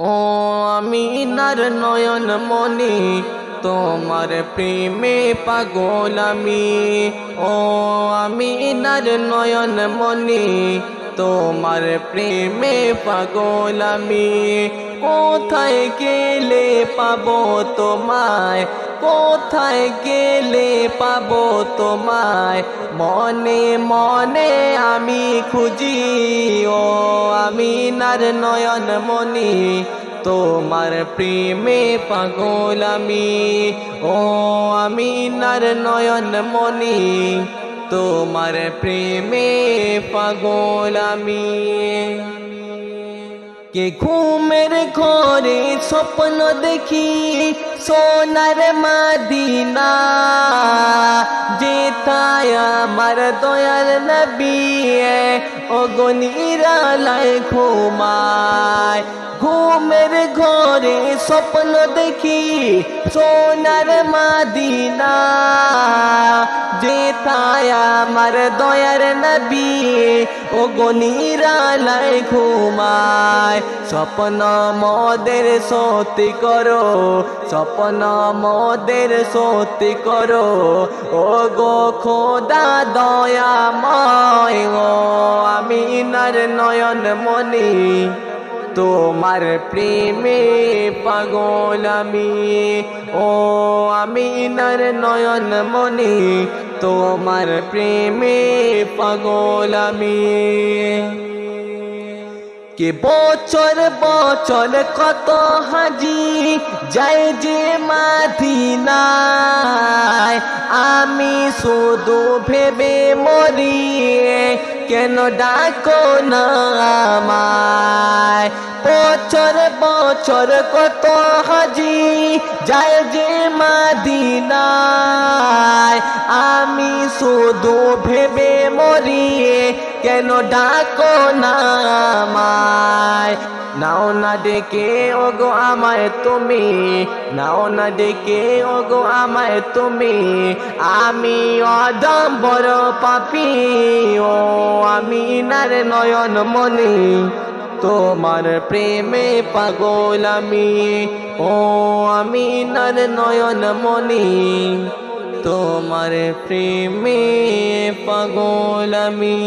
ও আমিনার নয়ন মনি তোমার প্রেমে পাগল আমি। ও আমিনার নয়ন মনি তোমার প্রেমে পাগল আমি। কোথায় গেলে পাবো তোমায়, কোথায় গেলে পাবো তোমায়, মনে মনে আমি খুঁজি। ও আমিনার নয়ন মনি তোমার প্রেমে পাগল আমি। ও আমিনার নয়ন মনি তোমার প্রেমে পাগল আমি। কে ঘুমের ঘরে স্বপ্ন দেখি সোনার মদিনা, যেথায় আমার দয়াল নবী ওগো নিরালায় ঘুমায়। ঘুমের ঘরে স্বপ্ন দেখি সোনার মদিনা, যেথায় আমার দয়ার নবী ওগো নিরালায় ঘুমায়। স্বপ্ন মোদের সত্যি করো, স্বপ্ন মোদের সত্যি করো, ওগো খোদা দয়াময়। ও আমিনার নয়ন মনি তোমার প্রেমে পাগল আমি। ও আমিনার নয়ন মনি তোমার প্রেমে পাগল আমি। কে বছর বছর কত হাজি যায় যে মদিনায়, আমি শুধু ভেবে মরি কেন ডাকো না আমায়। বছর বছর কত হাজি যায় যে মদিনায়, আমি শুধু ভেবে মরি কেন ডাকো না আমায়। নাও না ডেকে ওগো আমায় তুমি, নাও না ডেকে ওগো আমায় তুমি, আমি অদম বড় পাপী। ও আমিনার নয়ন মনি তোমার প্রেমে পাগল আমি। ও আমিনার নয়ন মনি তোমার প্রেমে পাগল আমি।